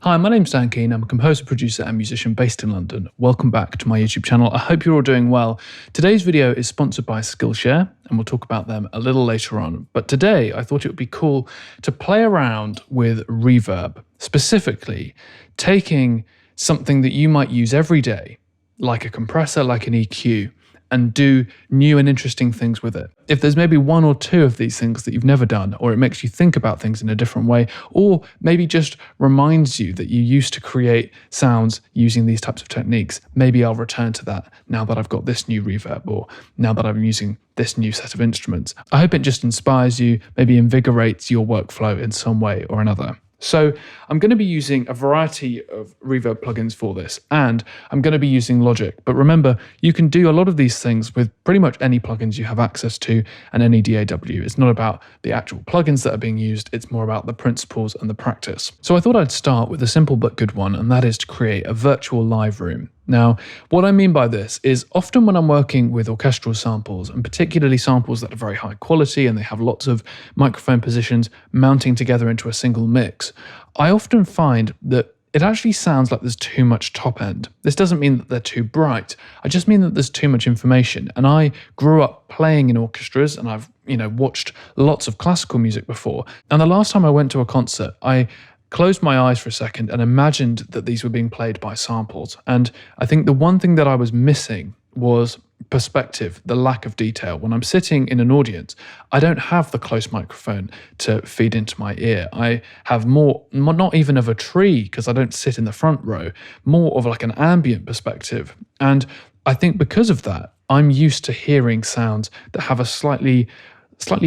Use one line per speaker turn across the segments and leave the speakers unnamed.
Hi, my name's Dan Keane. I'm a composer, producer, and musician based in London. Welcome back to my YouTube channel. I hope you're all doing well. Today's video is sponsored by Skillshare, and we'll talk about them a little later on. But today, I thought it would be cool to play around with Reverb, specifically taking something that you might use every day, like a compressor, like an EQ, and do new and interesting things with it. If there's maybe one or two of these things that you've never done, or it makes you think about things in a different way, or maybe just reminds you that you used to create sounds using these types of techniques, maybe I'll return to that now that I've got this new reverb, or now that I'm using this new set of instruments. I hope it just inspires you, maybe invigorates your workflow in some way or another. So I'm going to be using a variety of reverb plugins for this, and I'm going to be using Logic. But remember, you can do a lot of these things with pretty much any plugins you have access to and any DAW. It's not about the actual plugins that are being used, it's more about the principles and the practice. So I thought I'd start with a simple but good one, and that is to create a virtual live room. Now, what I mean by this is often when I'm working with orchestral samples, and particularly samples that are very high quality and they have lots of microphone positions mounting together into a single mix, I often find that it actually sounds like there's too much top end. This doesn't mean that they're too bright. I just mean that there's too much information. And I grew up playing in orchestras, and I've watched lots of classical music before. And the last time I went to a concert, I closed my eyes for a second and imagined that these were being played by samples. And I think the one thing that I was missing was perspective, the lack of detail. When I'm sitting in an audience, I don't have the close microphone to feed into my ear. I have more, not even of a tree, because I don't sit in the front row, more of like an ambient perspective. And I think because of that, I'm used to hearing sounds that have a slightly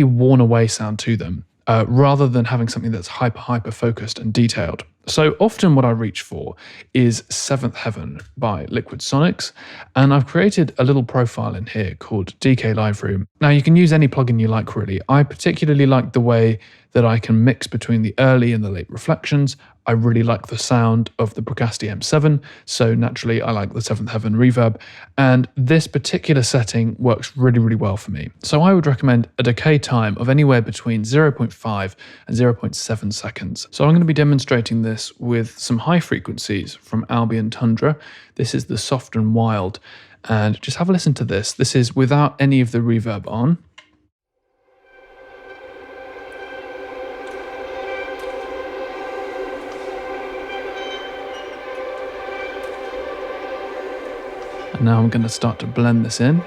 worn away sound to them. Rather than having something that's hyper focused and detailed. So often what I reach for is Seventh Heaven by Liquid Sonics, and I've created a little profile in here called DK Live Room. Now you can use any plugin you like really. I particularly like the way that I can mix between the early and the late reflections. I really like the sound of the Brocasti M7, so naturally I like the Seventh Heaven reverb, and this particular setting works really well for me. So I would recommend a decay time of anywhere between 0.5 and 0.7 seconds. So I'm going to be demonstrating this with some high frequencies from Albion Tundra. This is the Soft and Wild, and just have a listen to this. This is without any of the reverb on. And now I'm going to start to blend this in.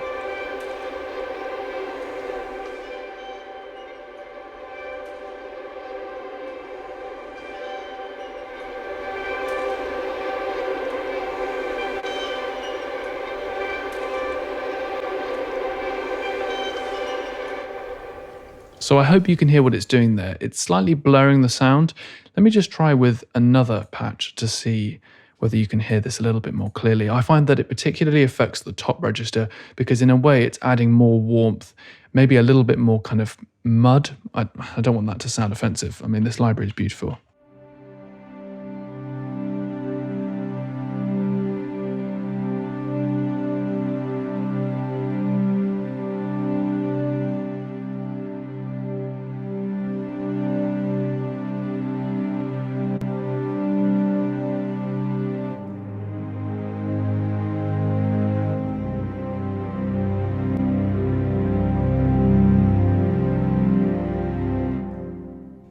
So I hope you can hear what it's doing there. It's slightly blurring the sound. Let me just try with another patch to see whether you can hear this a little bit more clearly. I find that it particularly affects the top register because in a way it's adding more warmth, maybe a little bit more kind of mud. I don't want that to sound offensive. I mean, this library is beautiful.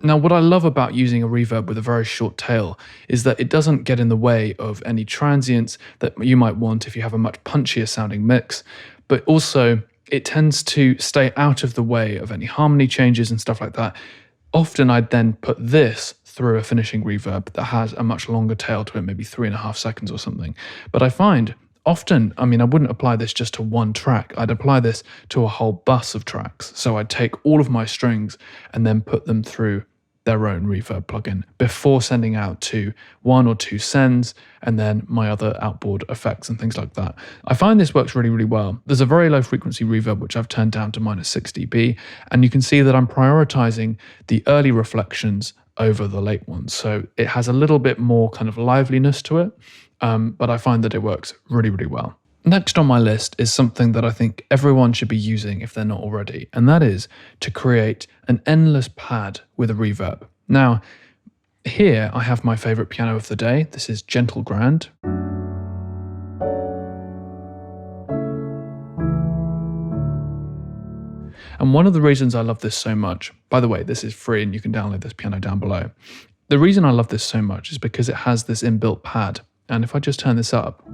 Now, what I love about using a reverb with a very short tail is that it doesn't get in the way of any transients that you might want if you have a much punchier sounding mix, but also it tends to stay out of the way of any harmony changes and stuff like that. Often I'd then put this through a finishing reverb that has a much longer tail to it, maybe 3.5 seconds or something. But I find often, I wouldn't apply this just to one track. I'd apply this to a whole bus of tracks. So I'd take all of my strings and then put them through their own reverb plugin before sending out to one or two sends and then my other outboard effects and things like that. I find this works really well. There's a very low frequency reverb which I've turned down to -6 dB, and you can see that I'm prioritizing the early reflections over the late ones. So it has a little bit more kind of liveliness to it, but I find that it works really well. Next on my list is something that I think everyone should be using if they're not already, and that is to create an endless pad with a reverb. Now, Here I have my favourite piano of the day. This is Gentle Grand. And one of the reasons I love this so much, by the way, this is free and you can download this piano down below. The reason I love this so much is because it has this inbuilt pad. And if I just turn this up,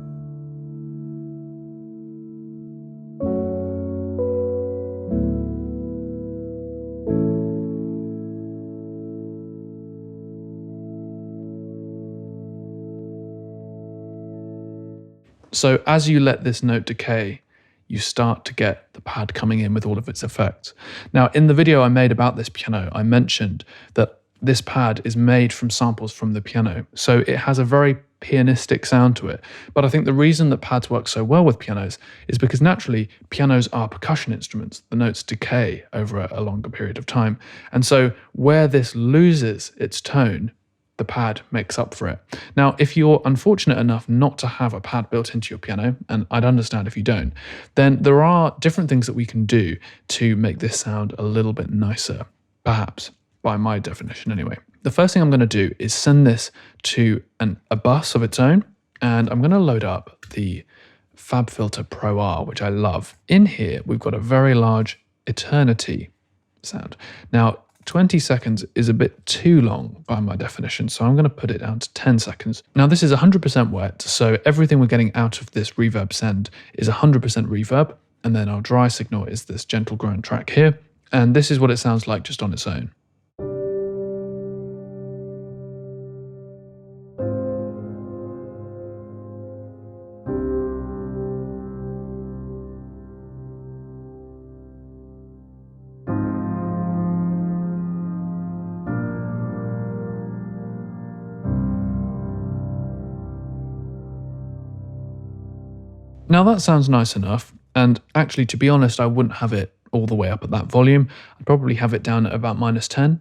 so as you let this note decay, you start to get the pad coming in with all of its effects. Now, in the video I made about this piano, I mentioned that this pad is made from samples from the piano, so it has a very pianistic sound to it. But I think the reason that pads work so well with pianos is because naturally pianos are percussion instruments. The notes decay over a longer period of time. And so where this loses its tone, the pad makes up for it. Now, if you're unfortunate enough not to have a pad built into your piano, and I'd understand if you don't, then there are different things that we can do to make this sound a little bit nicer, perhaps, by my definition anyway. The first thing I'm going to do is send this to a bus of its own, and I'm going to load up the FabFilter Pro R, which I love. In here, we've got a very large eternity sound. Now, 20 seconds is a bit too long by my definition, so I'm going to put it down to 10 seconds. Now, this is 100% wet, so everything we're getting out of this reverb send is 100% reverb, and then our dry signal is this Gentle Grand track here, and this is what it sounds like just on its own. Now that sounds nice enough, and actually, to be honest, I wouldn't have it all the way up at that volume. I'd probably have it down at about -10.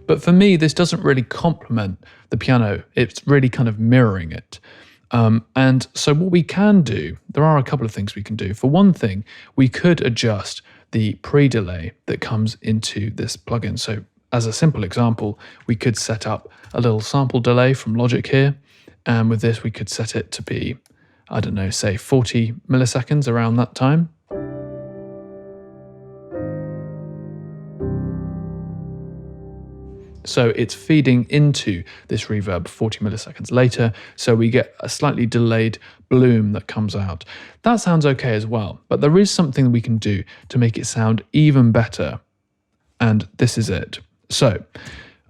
But for me, this doesn't really complement the piano. It's really kind of mirroring it. And so what we can do, there are a couple of things we can do. For one thing, we could adjust the pre-delay that comes into this plugin. So as a simple example, we could set up a little sample delay from Logic here. And with this, we could set it to be, I don't know, say 40 milliseconds around that time. So it's feeding into this reverb 40 milliseconds later, so we get a slightly delayed bloom that comes out. That sounds okay as well, but there is something we can do to make it sound even better, and this is it. So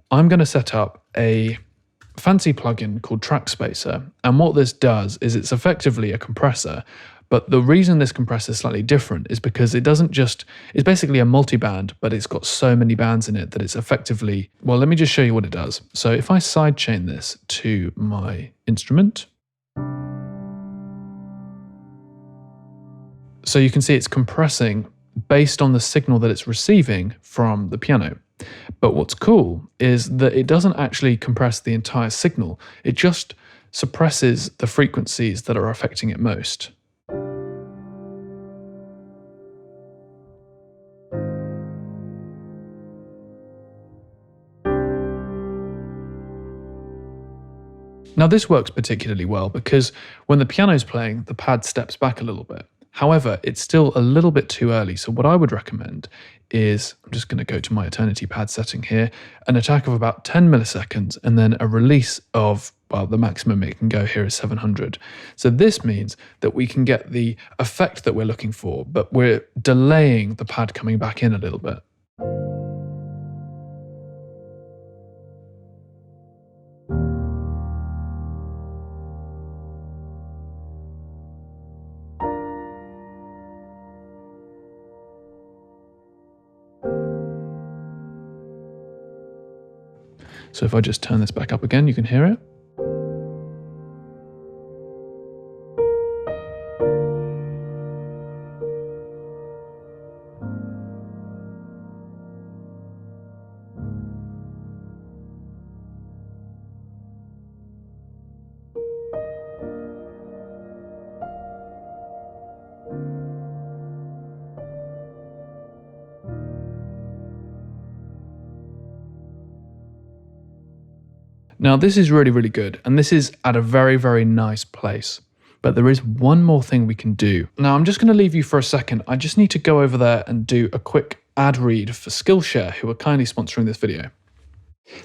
I'm going to set up a fancy plugin called Track Spacer, and what this does is it's effectively a compressor. But the reason this compressor is slightly different is because it doesn't just, it's basically a multi-band, but it's got so many bands in it that it's effectively, well, let me just show you what it does. So if I sidechain this to my instrument, so you can see it's compressing based on the signal that it's receiving from the piano. But what's cool is that it doesn't actually compress the entire signal. It just suppresses the frequencies that are affecting it most. Now this works particularly well because when the piano's playing, the pad steps back a little bit. However, it's still a little bit too early, so what I would recommend is, I'm just going to go to my Eternity pad setting here, an attack of about 10 milliseconds and then a release of, well, the maximum it can go here is 700. So this means that we can get the effect that we're looking for, but we're delaying the pad coming back in a little bit. So if I just turn this back up again, you can hear it. Now this is really, really good, and this is at a very, very nice place. But there is one more thing we can do. Now I'm just going to leave you for a second. I just need to go over there and do a quick ad read for Skillshare, who are kindly sponsoring this video.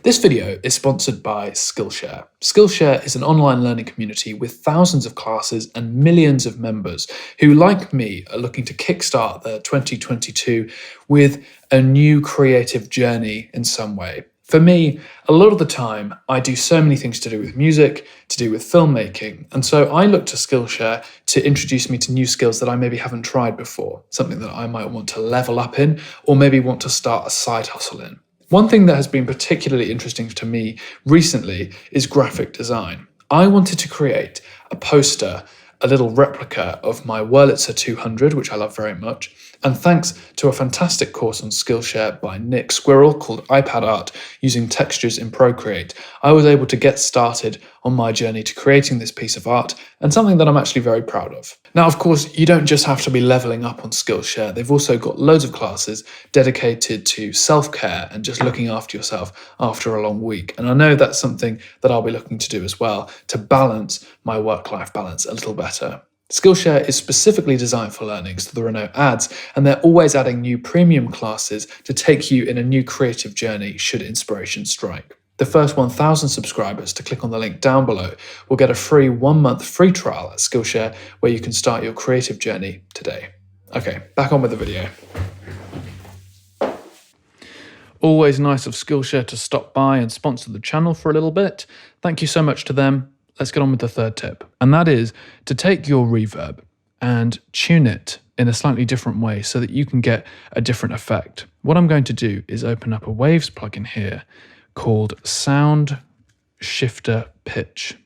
This video is sponsored by Skillshare. Skillshare is an online learning community with thousands of classes and millions of members who, like me, are looking to kickstart their 2022 with a new creative journey in some way. For me, a lot of the time, I do so many things to do with music, to do with filmmaking, and so I look to Skillshare to introduce me to new skills that I maybe haven't tried before, something that I might want to level up in, or maybe want to start a side hustle in. One thing that has been particularly interesting to me recently is graphic design. I wanted to create a poster, a little replica of my Wurlitzer 200, which I love very much, and thanks to a fantastic course on Skillshare by Nick Squirrel called iPad Art using textures in Procreate, I was able to get started on my journey to creating this piece of art, and something that I'm actually very proud of. Now, of course, you don't just have to be leveling up on Skillshare. They've also got loads of classes dedicated to self-care and just looking after yourself after a long week. And I know that's something that I'll be looking to do as well, to balance my work-life balance a little better. Skillshare is specifically designed for learning, so there are no ads, and they're always adding new premium classes to take you in a new creative journey should inspiration strike. The first 1,000 subscribers to click on the link down below will get a free 1-month free trial at Skillshare where you can start your creative journey today. Okay, back on with the video. Always nice of Skillshare to stop by and sponsor the channel for a little bit. Thank you so much to them. Let's get on with the third tip, and that is to take your reverb and tune it in a slightly different way so that you can get a different effect. What I'm going to do is open up a Waves plugin here called Sound Shifter Pitch,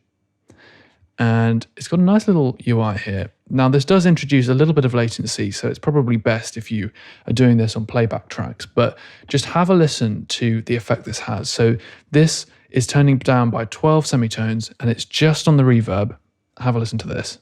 and it's got a nice little UI here. Now this does introduce a little bit of latency, so it's probably best if you are doing this on playback tracks, but just have a listen to the effect this has. So this is turning down by 12 semitones, and it's just on the reverb. Have a listen to this.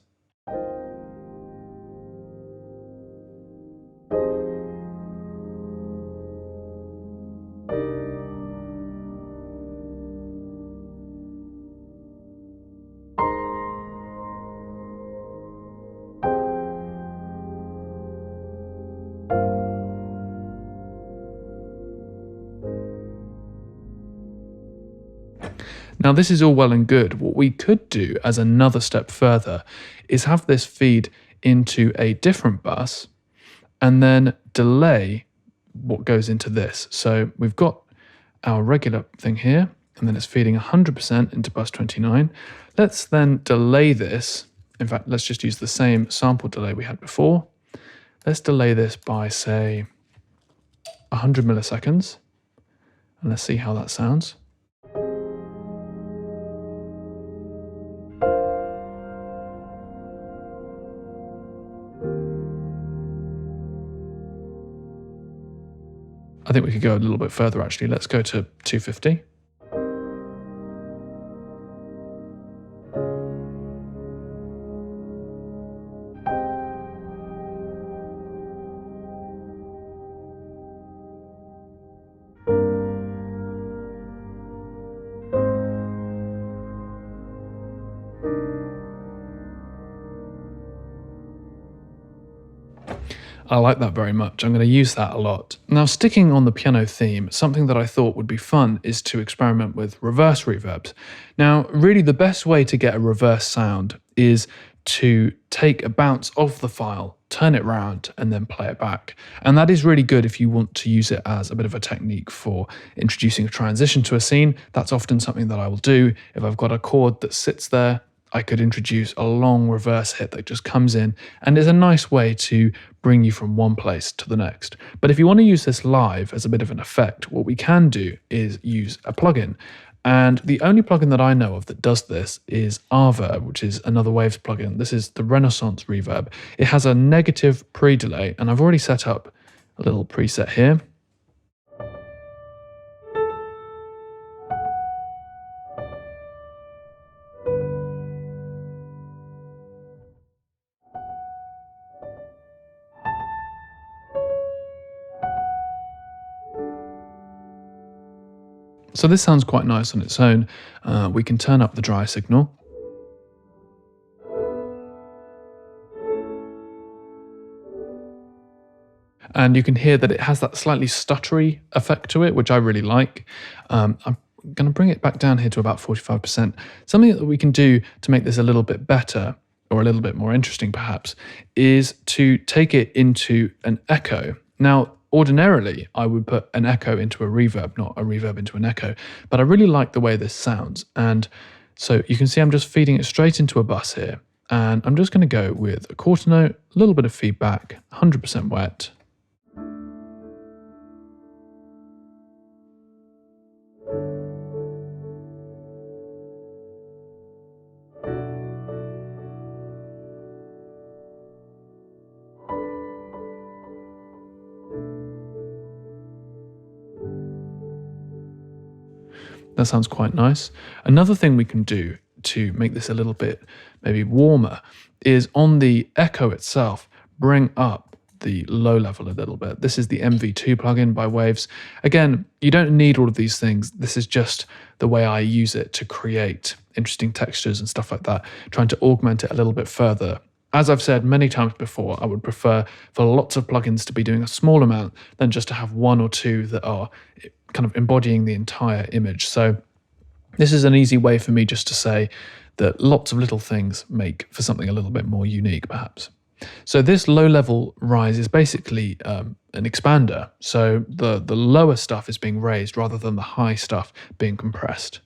Now this is all well and good. What we could do as another step further is have this feed into a different bus and then delay what goes into this. So we've got our regular thing here, and then it's feeding 100% into bus 29. Let's then delay this. In fact, let's just use the same sample delay we had before. Let's delay this by, say, 100 milliseconds, and let's see how that sounds. I think we could go a little bit further actually. Let's go to 250. I like that very much. I'm going to use that a lot. Now, sticking on the piano theme, something that I thought would be fun is to experiment with reverse reverbs. Now, really the best way to get a reverse sound is to take a bounce off the file, turn it round, and then play it back. And that is really good if you want to use it as a bit of a technique for introducing a transition to a scene. That's often something that I will do. If I've got a chord that sits there, I could introduce a long reverse hit that just comes in and is a nice way to bring you from one place to the next. But if you want to use this live as a bit of an effect, what we can do is use a plugin. And the only plugin that I know of that does this is Reverb, which is another Waves plugin. This is the Renaissance Reverb. It has a negative pre-delay, and I've already set up a little preset here. So this sounds quite nice on its own. We can turn up the dry signal. And you can hear that it has that slightly stuttery effect to it, which I really like. I'm going to bring it back down here to about 45%. Something that we can do to make this a little bit better, or a little bit more interesting perhaps, is to take it into an echo. Now, ordinarily, I would put an echo into a reverb, not a reverb into an echo, but I really like the way this sounds. And so you can see I'm just feeding it straight into a bus here. And I'm just going to go with a quarter note, a little bit of feedback, 100% wet. That sounds quite nice. Another thing we can do to make this a little bit maybe warmer is on the echo itself, bring up the low level a little bit. This is the MV2 plugin by Waves. Again, you don't need all of these things. This is just the way I use it to create interesting textures and stuff like that, trying to augment it a little bit further. As I've said many times before, I would prefer for lots of plugins to be doing a small amount than just to have one or two that are kind of embodying the entire image. So this is an easy way for me just to say that lots of little things make for something a little bit more unique, perhaps. So this low-level rise is basically an expander. So the lower stuff is being raised rather than the high stuff being compressed.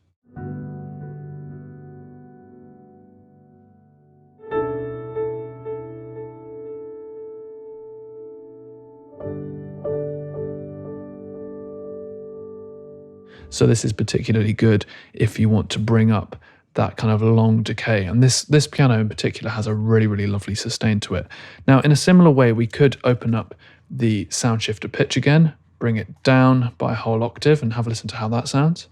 So this is particularly good if you want to bring up that kind of long decay. And this piano in particular has a really, really lovely sustain to it. Now, in a similar way, we could open up the sound shifter pitch again, bring it down by a whole octave and have a listen to how that sounds.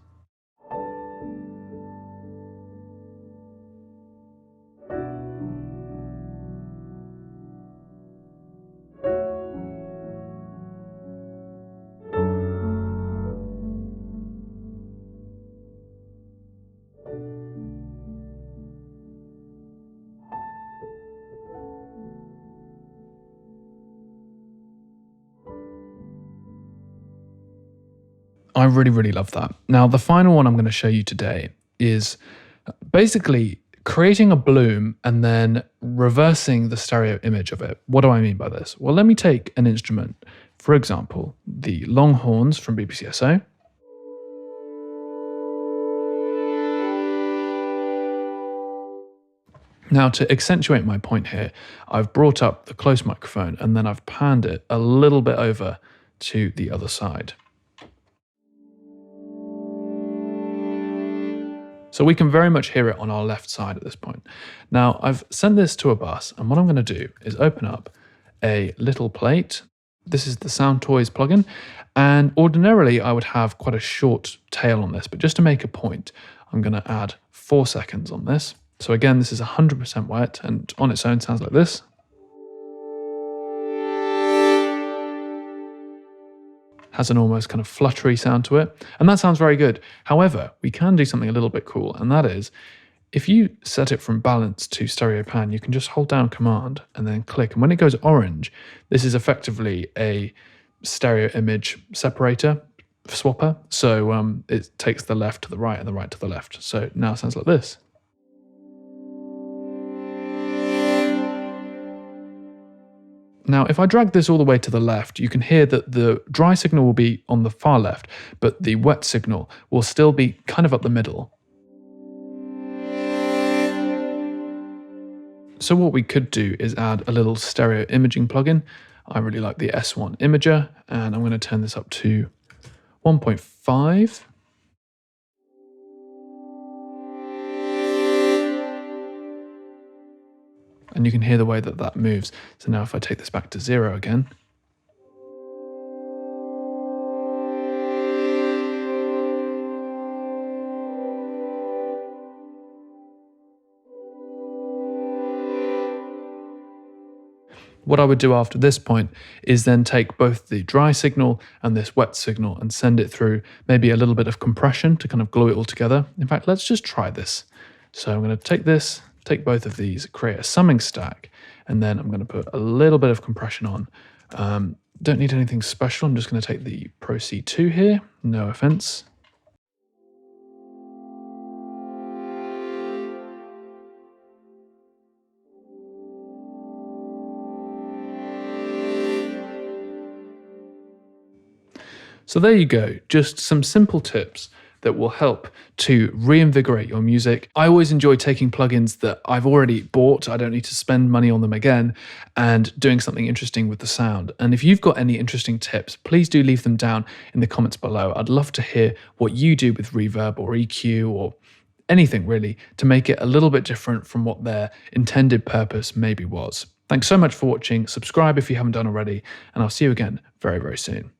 I really, really love that. Now, the final one I'm going to show you today is basically creating a bloom and then reversing the stereo image of it. What do I mean by this? Well, let me take an instrument, for example, the long horns from BPCSO. Now, to accentuate my point here, I've brought up the close microphone and then I've panned it a little bit over to the other side. So we can very much hear it on our left side at this point. Now, I've sent this to a bus, and what I'm going to do is open up a little plate. This is the Sound Toys plugin, and ordinarily I would have quite a short tail on this, but just to make a point, I'm going to add 4 seconds on this. So again, this is 100% wet, and on its own sounds like this. Has an almost kind of fluttery sound to it, and that sounds very good. However, we can do something a little bit cool, and that is, if you set it from balance to stereo pan, you can just hold down Command and then click, and when it goes orange, this is effectively a stereo image separator, swapper, so it takes the left to the right and the right to the left. So now it sounds like this. Now, if I drag this all the way to the left, you can hear that the dry signal will be on the far left, but the wet signal will still be kind of up the middle. So what we could do is add a little stereo imaging plugin. I really like the S1 Imager, and I'm going to turn this up to 1.5. And you can hear the way that that moves. So now if I take this back to 0 again. What I would do after this point is then take both the dry signal and this wet signal and send it through maybe a little bit of compression to kind of glue it all together. In fact, let's just try this. So I'm going to take this, take both of these, create a summing stack, and then I'm going to put a little bit of compression on. Don't need anything special. I'm just going to take the Pro C2 here, no offense. So there you go, just some simple tips that will help to reinvigorate your music. I always enjoy taking plugins that I've already bought, I don't need to spend money on them again, and doing something interesting with the sound. And if you've got any interesting tips, please do leave them down in the comments below. I'd love to hear what you do with reverb or EQ or anything really to make it a little bit different from what their intended purpose maybe was. Thanks so much for watching. Subscribe if you haven't done already, and I'll see you again very, very soon.